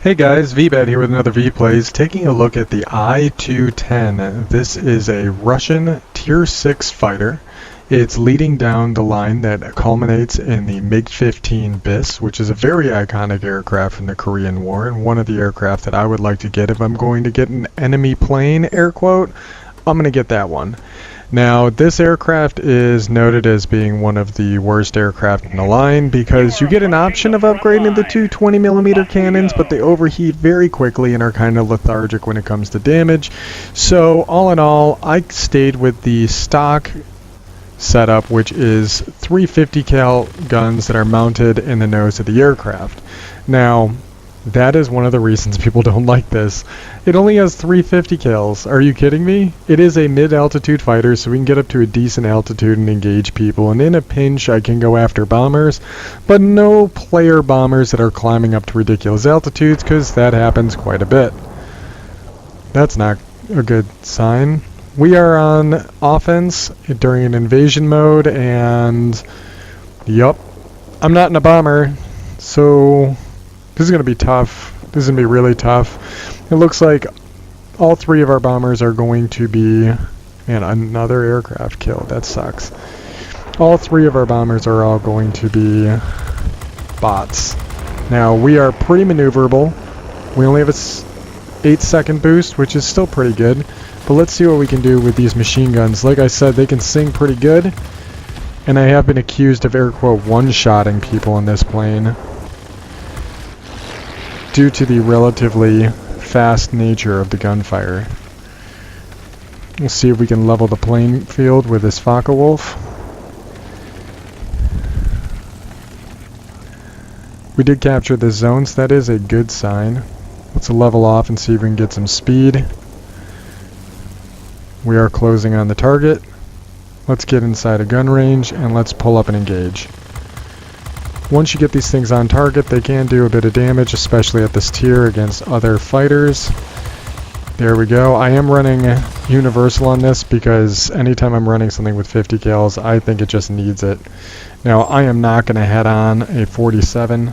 Hey guys, Veebat here with another V-Plays, taking a look at the I-210. This is a Russian Tier 6 fighter. It's leading down the line that culminates in the MiG-15 BIS, which is a very iconic aircraft from the Korean War, and one of the aircraft that I would like to get if I'm going to get an enemy plane, air quote, I'm going to get that one. Now, this aircraft is noted as being one of the worst aircraft in the line because you get an option of upgrading the two 20mm cannons, but they overheat very quickly and are kind of lethargic when it comes to damage. So, all in all, I stayed with the stock setup, which is 350 cal guns that are mounted in the nose of the aircraft. Now, that is one of the reasons people don't like this. It only has 350 cals. Are you kidding me? It is a mid-altitude fighter, so we can get up to a decent altitude and engage people. And in a pinch, I can go after bombers, but no player bombers that are climbing up to ridiculous altitudes, because that happens quite a bit. That's not a good sign. We are on offense during an invasion mode, and yup, I'm not in a bomber, so this is going to be tough. This is going to be really tough. It looks like all three of our bombers are going to be... Man, another aircraft kill. That sucks. All three of our bombers are all going to be bots. Now, we are pretty maneuverable. We only have a 8-second boost, which is still pretty good. But let's see what we can do with these machine guns. Like I said, they can sing pretty good. And I have been accused of air quote one-shotting people in this plane, due to the relatively fast nature of the gunfire. We'll see if we can level the playing field with this Focke-Wulf. We did capture the zones. That is a good sign. Let's level off and see if we can get some speed. We are closing on the target. Let's get inside a gun range and let's pull up and engage. Once you get these things on target, they can do a bit of damage, especially at this tier against other fighters. There we go. I am running universal on this because anytime I'm running something with 50 cals, I think it just needs it. Now, I am not going to head on a 47.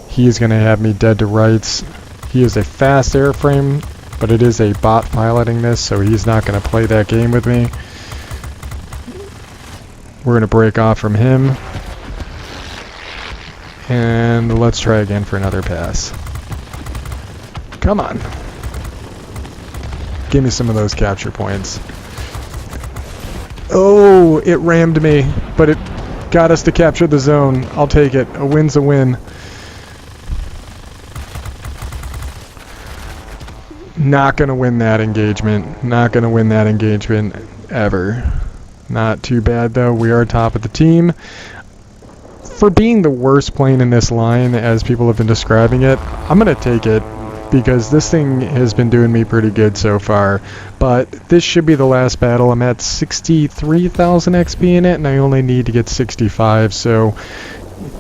He's going to have me dead to rights. He is a fast airframe, but it is a bot piloting this, so he's not going to play that game with me. We're going to break off from him. And let's try again for another pass. Come on. Give me some of those capture points. Oh, it rammed me, but it got us to capture the zone. I'll take it. A win's a win. Not going to win that engagement. Not going to win that engagement ever. Not too bad, though. We are top of the team. For being the worst plane in this line, as people have been describing it, I'm going to take it because this thing has been doing me pretty good so far. But this should be the last battle. I'm at 63,000 XP in it, and I only need to get 65. So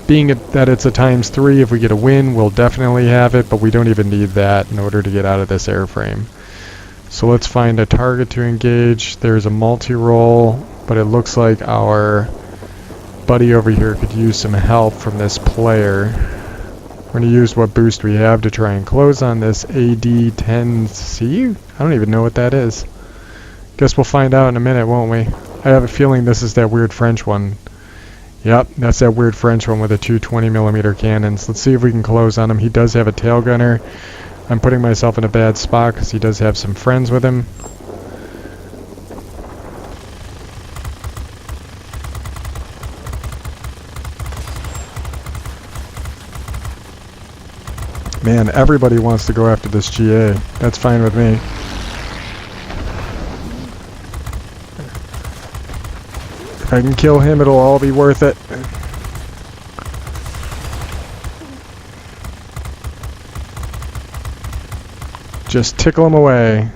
being that it's a ×3, if we get a win, we'll definitely have it, but we don't even need that in order to get out of this airframe. So let's find a target to engage. There's a multi-roll, but it looks like our buddy over here could use some help from this player. We're going to use what boost we have to try and close on this AD-10C. I don't even know what that is. Guess we'll find out in a minute, won't we? I have a feeling this is that weird French one. Yep, that's that weird French one with the two 20mm cannons. Let's see if we can close on him. He does have a tail gunner. I'm putting myself in a bad spot because he does have some friends with him. Man, everybody wants to go after this GA. That's fine with me. If I can kill him, it'll all be worth it. Just tickle him away.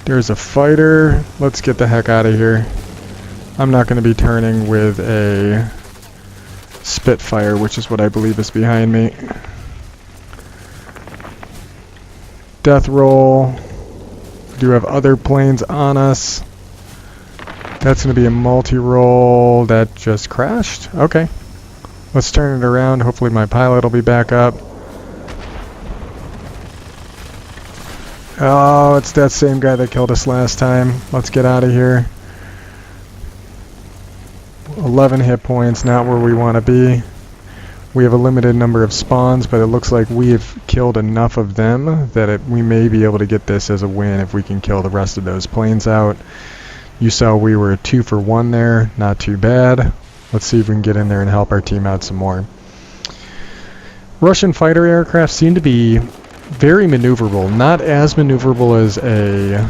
There's a fighter. Let's get the heck out of here. I'm not going to be turning with a Spitfire, which is what I believe is behind me. Death roll. We do have other planes on us. That's going to be a multi-roll that just crashed. Okay. Let's turn it around. Hopefully my pilot will be back up. Oh, it's that same guy that killed us last time. Let's get out of here. 11 hit points, not where we want to be. We have a limited number of spawns, but it looks like we have killed enough of them that we may be able to get this as a win if we can kill the rest of those planes out. You saw we were 2 for 1 there, not too bad. Let's see if we can get in there and help our team out some more. Russian fighter aircraft seem to be very maneuverable. Not as maneuverable as a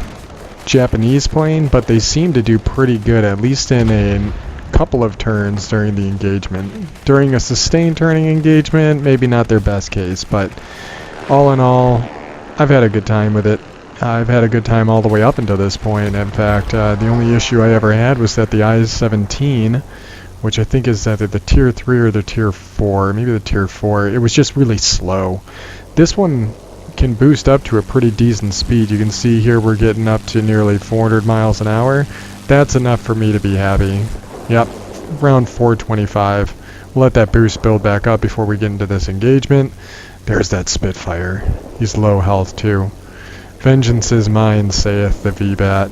Japanese plane, but they seem to do pretty good, at least in a couple of turns during the engagement. During a sustained turning engagement, maybe not their best case, but all in all, I've had a good time with it. I've had a good time all the way up until this point. In fact, the only issue I ever had was that the I-17, which I think is either the Tier 3 or the Tier 4, maybe the Tier 4, it was just really slow. This one can boost up to a pretty decent speed. You can see here we're getting up to nearly 400 miles an hour. That's enough for me to be happy. Yep, around 425. We'll let that boost build back up before we get into this engagement. There's that Spitfire. He's low health too. Vengeance is mine, saith the Veebat.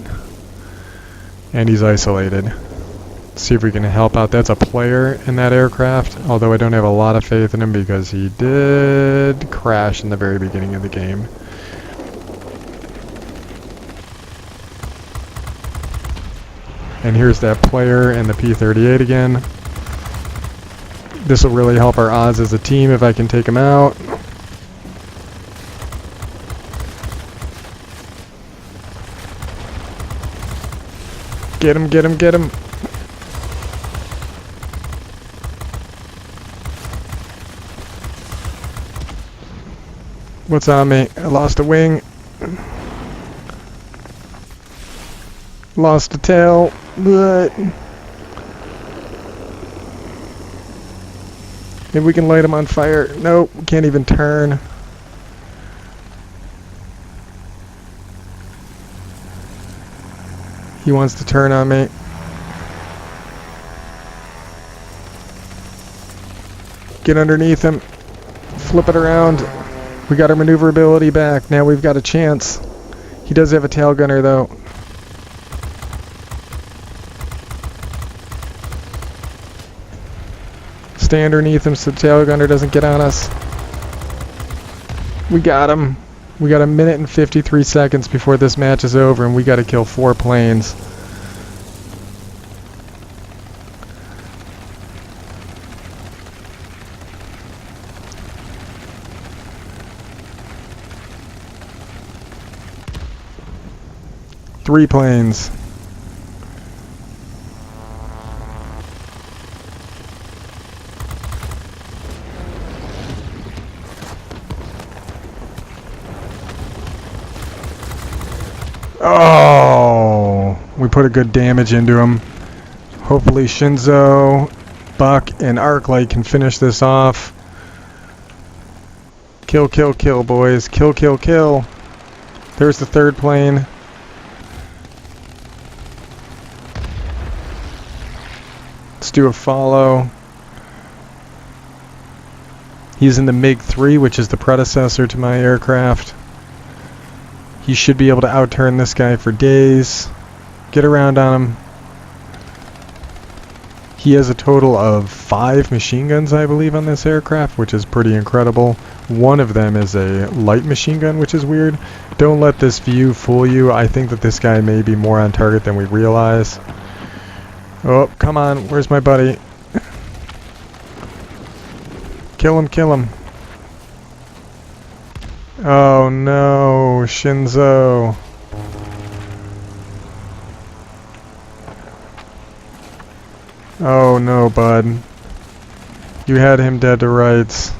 And he's isolated. Let's see if we can help out. That's a player in that aircraft, although I don't have a lot of faith in him because he did crash in the very beginning of the game. And here's that player and the P-38 again. This will really help our odds as a team if I can take him out. Get him, get him, get him. What's on me? I lost a wing. Lost a tail. But maybe we can light him on fire. Nope, can't even turn. He wants to turn on me. Get underneath him. Flip it around. We got our maneuverability back. Now we've got a chance. He does have a tail gunner though. Stay underneath him so the tail gunner doesn't get on us. We got him. We got 1 minute and 53 seconds before this match is over, and we got to kill 4 planes. Three planes. Oh, we put a good damage into him. Hopefully Shinzo, Buck, and Arclight can finish this off. Kill, kill, kill, boys. Kill, kill, kill. There's the third plane. Let's do a follow. He's in the MiG-3, which is the predecessor to my aircraft. He should be able to outturn this guy for days. Get around on him. He has a total of 5 machine guns, I believe, on this aircraft, which is pretty incredible. One of them is a light machine gun, which is weird. Don't let this view fool you. I think that this guy may be more on target than we realize. Oh, come on. Where's my buddy? Kill him, kill him. Oh no, Shinzo. Oh no, bud. You had him dead to rights.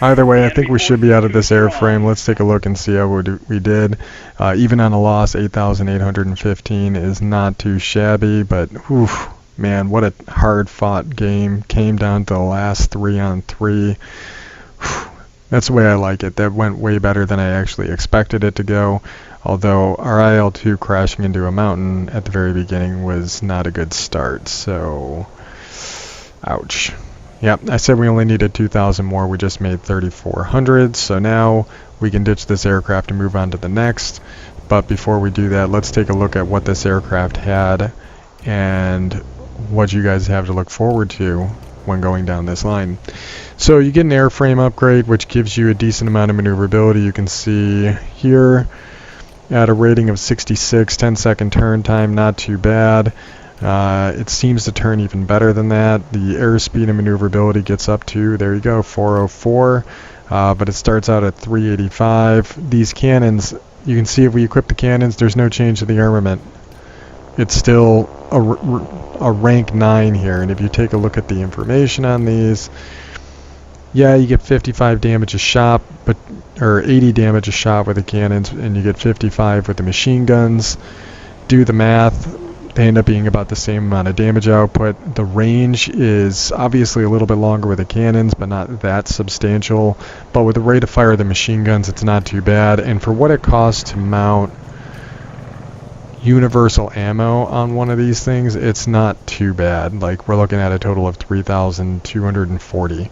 Either way, I think we should be out of this airframe. Let's take a look and see how we did. Even on a loss, 8,815 is not too shabby, but oof, man, what a hard-fought game. Came down to the last 3-on-3. That's the way I like it. That went way better than I actually expected it to go. Although our IL-2 crashing into a mountain at the very beginning was not a good start. So, ouch. Yep, I said we only needed 2,000 more. We just made 3,400. So now we can ditch this aircraft and move on to the next. But before we do that, let's take a look at what this aircraft had and what you guys have to look forward to when going down this line. So you get an airframe upgrade, which gives you a decent amount of maneuverability. You can see here at a rating of 66, 10-second turn time, not too bad. It seems to turn even better than that. The airspeed and maneuverability gets up to, there you go, 404, but it starts out at 385. These cannons, you can see if we equip the cannons, there's no change to the armament. It's still a rank 9 here, and if you take a look at the information on these, yeah, you get 55 damage a shot, or 80 damage a shot with the cannons, and you get 55 with the machine guns. Do the math. They end up being about the same amount of damage output. The range is obviously a little bit longer with the cannons, but not that substantial. But with the rate of fire of the machine guns, it's not too bad. And for what it costs to mount universal ammo on one of these things, it's not too bad. Like, we're looking at a total of 3,240.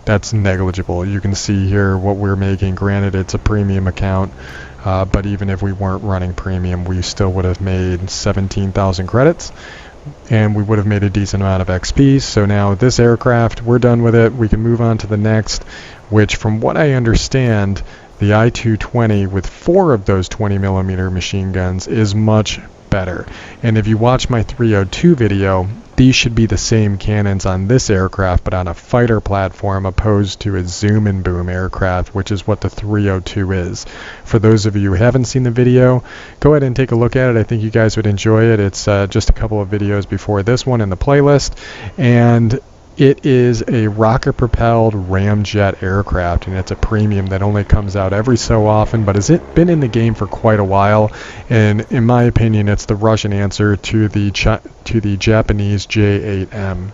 That's negligible. You can see here what we're making. Granted, it's a premium account. But even if we weren't running premium, we still would have made 17,000 credits, and we would have made a decent amount of XP. So now this aircraft, we're done with it. We can move on to the next, which from what I understand, the I-220 with 4 of those 20mm machine guns is much better. And if you watch my 302 video, these should be the same cannons on this aircraft, but on a fighter platform opposed to a zoom and boom aircraft, which is what the 302 is. For those of you who haven't seen the video, go ahead and take a look at it. I think you guys would enjoy it. It's just a couple of videos before this one in the playlist, and it is a rocket-propelled ramjet aircraft, and it's a premium that only comes out every so often, but has it been in the game for quite a while, and in my opinion, it's the Russian answer to the Japanese J-8M.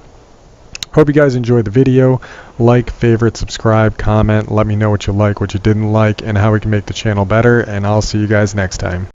Hope you guys enjoyed the video. Like, favorite, subscribe, comment, let me know what you like, what you didn't like, and how we can make the channel better, and I'll see you guys next time.